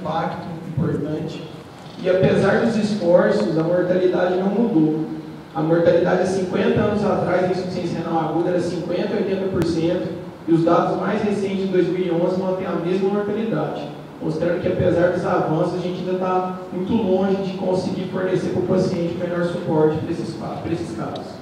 impacto importante. E apesar dos esforços, a mortalidade não mudou. A mortalidade há 50 anos atrás em insuficiência renal aguda era 50% a 80%, e os dados mais recentes de 2011 mantêm a mesma mortalidade, mostrando que apesar dos avanços, a gente ainda está muito longe de conseguir fornecer para o paciente melhor suporte para esses casos.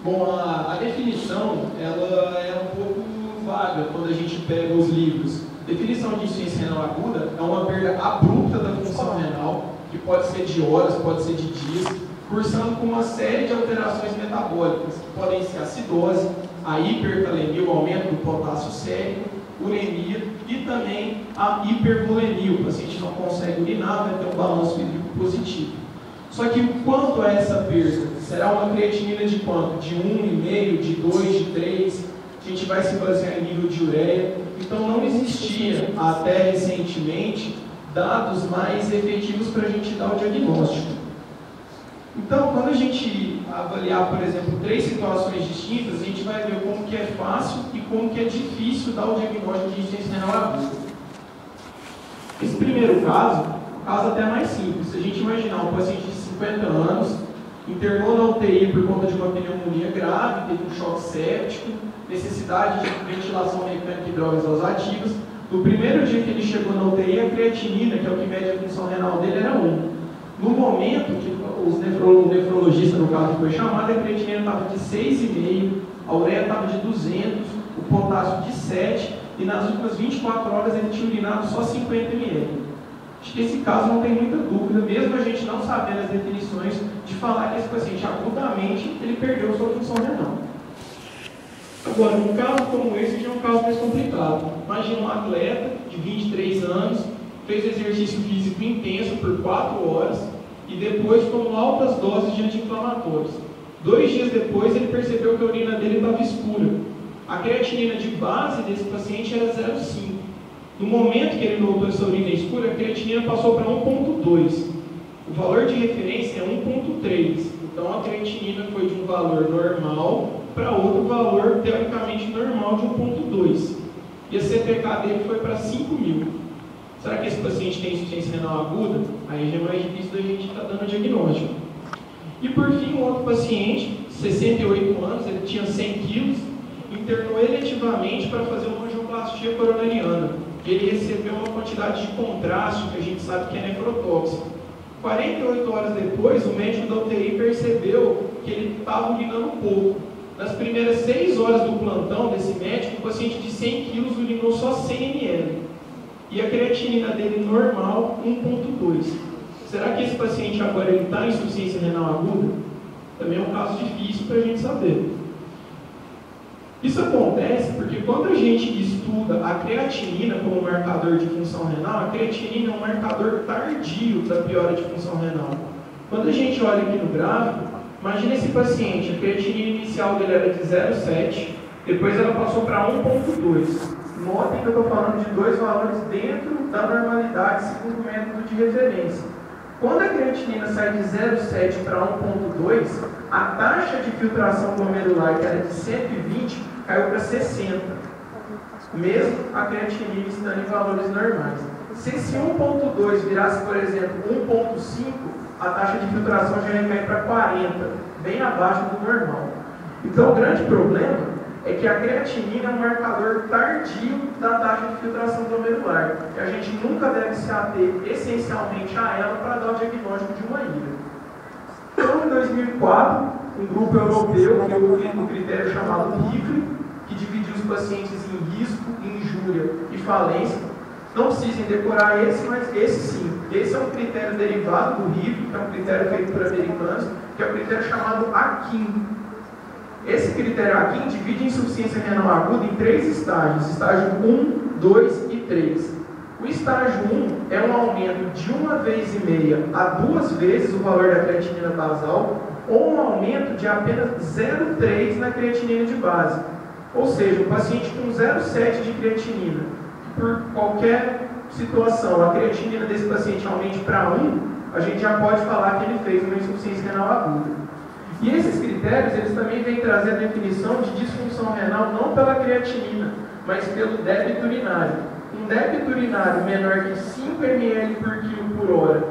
Bom, a definição ela é um pouco vaga quando a gente pega os livros. Definição de insuficiência renal aguda é uma perda abrupta da função renal, que pode ser de horas, pode ser de dias, cursando com uma série de alterações metabólicas, que podem ser a acidose, a hipercalemia, o aumento do potássio sérico, uremia e também a hipervolemia. O paciente não consegue urinar, vai ter um balanço hídrico positivo. Só que quanto a essa perda? Será uma creatinina de quanto? De 1,5, de 2, de 3? A gente vai se basear em nível de ureia. Então não existia, até recentemente, dados mais efetivos para a gente dar o diagnóstico. Então, quando a gente avaliar, por exemplo, 3 situações distintas, a gente vai ver como que é fácil e como que é difícil dar o diagnóstico de insuficiência renal aguda. Esse primeiro caso até mais simples. Se a gente imaginar um paciente de 50 anos, internou na UTI por conta de uma pneumonia grave, teve um choque séptico, necessidade de ventilação mecânica e drogas vasoativas. No primeiro dia que ele chegou na UTI, a creatinina, que é o que mede a função renal dele, era 1. No momento que o nefrologista, no caso, foi chamado, a creatinina estava de 6,5, a ureia estava de 200, o potássio de 7, e nas últimas 24 horas ele tinha urinado só 50 ml. Acho que esse caso não tem muita dúvida, mesmo a gente não sabendo as definições, de falar que esse paciente agudamente ele perdeu sua função renal. Agora, num caso como esse, já é um caso mais complicado. Imagina um atleta de 23 anos, fez exercício físico intenso por 4 horas e depois tomou altas doses de anti-inflamatórios. 2 dias depois, ele percebeu que a urina dele estava escura. A creatinina de base desse paciente era 0,5. No momento que ele notou essa urina escura, a creatinina passou para 1,2. O valor de referência é 1,3. Então, a creatinina foi de um valor normal para outro valor teoricamente normal de 1,2. E a CPK dele foi para 5.000. Será que esse paciente tem insuficiência renal aguda? Aí já é mais difícil da gente estar dando diagnóstico. E por fim, um outro paciente, 68 anos, ele tinha 100 quilos, internou eletivamente para fazer uma angioplastia coronariana. Ele recebeu uma quantidade de contraste que a gente sabe que é nefrotóxico. 48 horas depois, o médico da UTI percebeu que ele estava urinando pouco. Nas primeiras 6 horas do plantão desse médico, o paciente de 100 quilos urinou só 100 ml. E a creatinina dele normal, 1,2. Será que esse paciente agora está em insuficiência renal aguda? Também é um caso difícil para a gente saber. Isso acontece porque quando a gente estuda a creatinina como marcador de função renal, a creatinina é um marcador tardio da piora de função renal. Quando a gente olha aqui no gráfico, imagina esse paciente, a creatinina inicial dele era de 0,7, depois ela passou para 1,2. Notem que eu estou falando de 2 valores dentro da normalidade segundo o método de referência. Quando a creatinina sai de 0,7 para 1,2, a taxa de filtração glomerular, que era de 120, caiu para 60, mesmo a creatinina estando em valores normais. Se esse 1,2 virasse, por exemplo, 1,5, a taxa de filtração já ia cair para 40, bem abaixo do normal. Então, o grande problema é que a creatinina é um marcador tardio da taxa de filtração glomerular, e a gente nunca deve se ater essencialmente a ela para dar o diagnóstico de uma IRA. Então, em 2004, um grupo europeu criou um critério chamado RIFLE, que dividiu os pacientes em risco, injúria e falência. Não precisem decorar esse, mas esse sim. Esse é um critério derivado do RIFLE, que é um critério feito por americanos, que é um critério chamado AKIN. Esse critério AKIN divide a insuficiência renal aguda em 3 estágios, estágio 1, 2 e 3. O estágio 1 é um aumento de 1,5 vezes a 2 vezes o valor da creatinina basal, ou um aumento de apenas 0,3 na creatinina de base. Ou seja, o paciente com 0,7 de creatinina, por qualquer situação, a creatinina desse paciente aumente para 1, a gente já pode falar que ele fez uma insuficiência renal aguda. E esses critérios, eles também vêm trazer a definição de disfunção renal não pela creatinina, mas pelo débito urinário. Um débito urinário menor que 5 ml por quilo por hora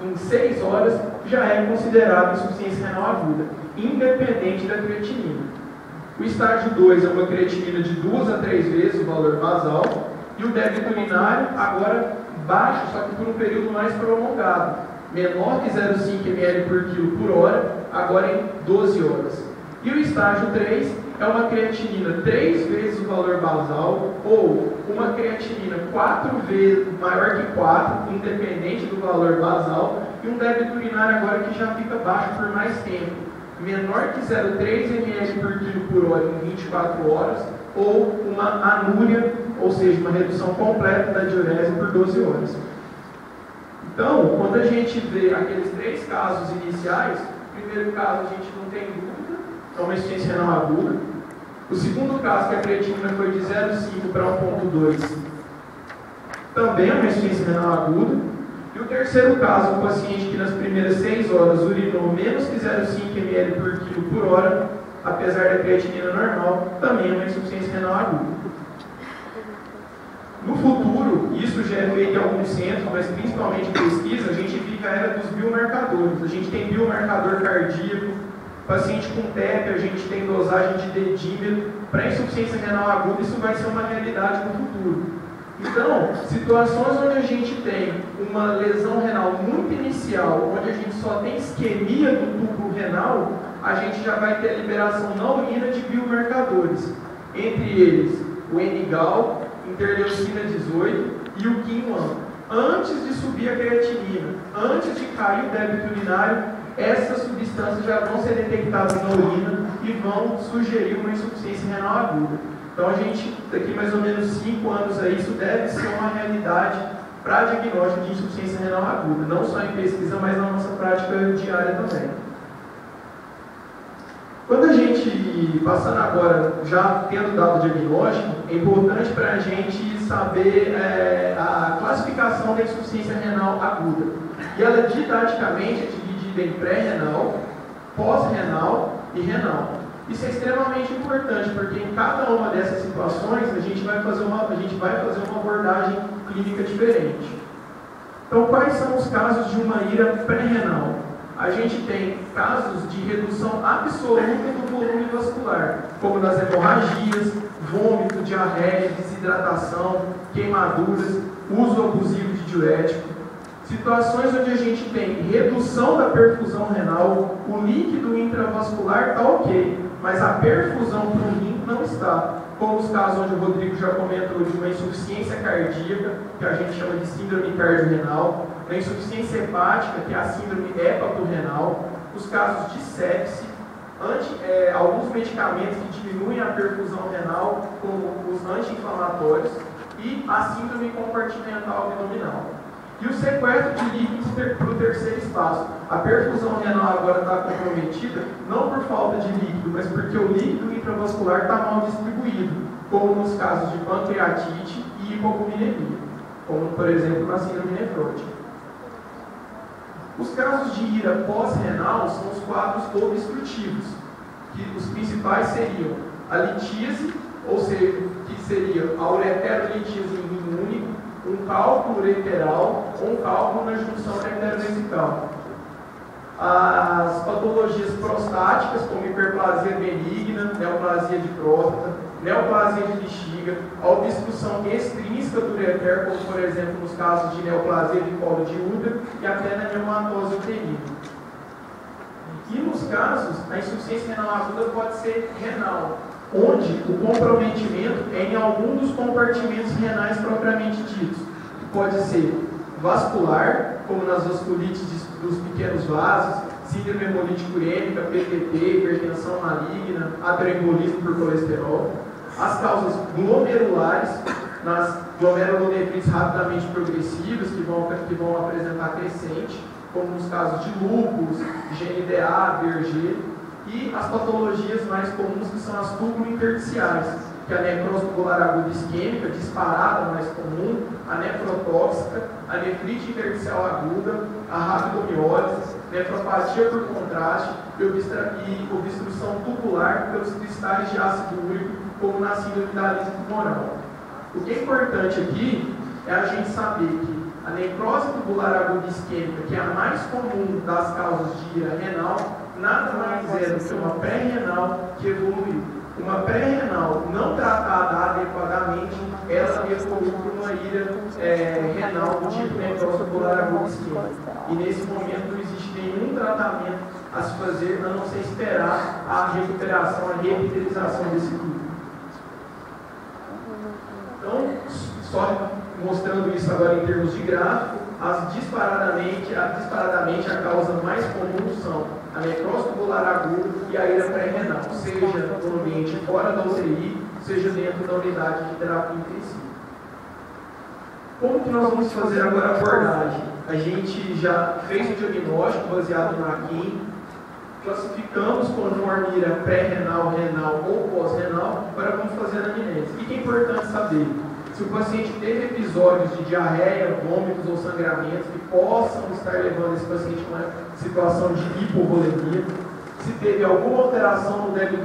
em 6 horas já é considerado insuficiência renal aguda, independente da creatinina. O estágio 2 é uma creatinina de 2 a 3 vezes o valor basal, e o débito urinário agora baixo, só que por um período mais prolongado, menor que 0,5 ml por quilo por hora, agora em 12 horas. E o estágio 3 é uma creatinina 3 vezes o valor basal, ou uma creatinina 4 vezes maior que 4, independente do valor basal, e um débito urinário agora que já fica baixo por mais tempo, menor que 0,3 ml por quilo por hora em 24 horas, ou uma anúria, ou seja, uma redução completa da diurese por 12 horas. Então, quando a gente vê aqueles 3 casos iniciais, o primeiro caso a gente não tem dúvida, é uma insuficiência renal aguda. O segundo caso, que a creatinina foi de 0,5 para 1,2, também é uma insuficiência renal aguda. E o terceiro caso, um paciente que nas primeiras 6 horas urinou menos que 0,5 ml por quilo por hora, apesar da creatinina normal, também é uma insuficiência renal aguda. No futuro, isso já é feito em alguns centros, mas principalmente em pesquisa, a gente fica a era dos biomarcadores. A gente tem biomarcador cardíaco, paciente com TEP, a gente tem dosagem de dedímetro. Para insuficiência renal aguda, isso vai ser uma realidade no futuro. Então, situações onde a gente tem uma lesão renal muito inicial, onde a gente só tem isquemia do tubo renal, a gente já vai ter a liberação na urina de biomarcadores. Entre eles, o NGAL, interleucina 18 e o KIM-1. Antes de subir a creatinina, antes de cair o débito urinário, essas substâncias já vão ser detectadas na urina e vão sugerir uma insuficiência renal aguda. Então a gente, daqui mais ou menos 5 anos aí, isso deve ser uma realidade para diagnóstico de insuficiência renal aguda, não só em pesquisa, mas na nossa prática diária também. Quando a gente, passando agora, já tendo dado o diagnóstico, é importante para a gente saber a classificação da insuficiência renal aguda. E ela, didaticamente, é dividida em pré-renal, pós-renal e renal. Isso é extremamente importante, porque em cada uma dessas situações a gente vai fazer uma abordagem clínica diferente. Então, quais são os casos de uma ira pré-renal? A gente tem casos de redução absoluta do volume vascular, como das hemorragias, vômito, diarreia, desidratação, queimaduras, uso abusivo de diurético. Situações onde a gente tem redução da perfusão renal, o líquido intravascular está ok, mas a perfusão para o rim não está. Como os casos onde o Rodrigo já comentou de uma insuficiência cardíaca, que a gente chama de síndrome cardiorrenal, a insuficiência hepática, que é a síndrome hepatorrenal, os casos de sepse, alguns medicamentos que diminuem a perfusão renal, como os anti-inflamatórios, e a síndrome compartimental abdominal. E o sequestro de líquidos para o terceiro espaço. A perfusão renal agora está comprometida, não por falta de líquido, mas porque o líquido intravascular está mal distribuído, como nos casos de pancreatite e hipocominemia, como, por exemplo, na síndrome nefrótica. Os casos de ira pós-renal são os quadros obstrutivos, que os principais seriam a litíase, ou seja, que seria a ureterolitíase em rim único, um cálculo ureteral ou um cálculo na junção ureterovesical. As patologias prostáticas, como hiperplasia benigna, neoplasia de próstata, neoplasia de bexiga, a obstrução extrínseca do ureter, como por exemplo nos casos de neoplasia de colo de útero e até na neumatose uterina. E nos casos, a insuficiência renal aguda pode ser renal, onde o comprometimento é em algum dos compartimentos renais propriamente ditos. Pode ser vascular, como nas vasculites dos pequenos vasos, síndrome hemolítica urêmica, PTT, hipertensão maligna, ateroembolismo por colesterol. As causas glomerulares, nas glomerulonefrites rapidamente progressivas, que vão apresentar crescente, como nos casos de lúpus, GNDA, Berger. E as patologias mais comuns, que são as túbulo-intersticiais, que é a necrose tubular aguda isquêmica, disparada mais comum, a nefrotóxica, a nefrite intersticial aguda, a rabidomiólise, nefropatia por contraste e obstrução tubular pelos cristais de ácido úrico, como na síndrome da lista tumoral. O que é importante aqui é a gente saber que a necrose tubular aguda isquêmica, que é a mais comum das causas de ira renal, nada mais é do que uma pré-renal que evoluiu. Uma pré-renal não tratada adequadamente, ela evolui para uma ira renal do tipo necrose tubular aguda isquêmica. E nesse momento não existe nenhum tratamento a se fazer, a não ser esperar a recuperação, a revitalização desse tubo. Então, só mostrando isso agora em termos de gráfico, disparadamente a causa mais comum são a necrose tubular aguda e a ira pré-renal, seja no ambiente fora da UTI, seja dentro da unidade de terapia intensiva. Como que nós vamos fazer agora a abordagem? A gente já fez o diagnóstico baseado no AQIM, classificamos conforme ira pré-renal, renal ou pós-renal, agora vamos fazer a anamnese. O que é importante saber? Se o paciente teve episódios de diarreia, vômitos ou sangramentos que possam estar levando esse paciente a uma situação de hipovolemia, se teve alguma alteração no débito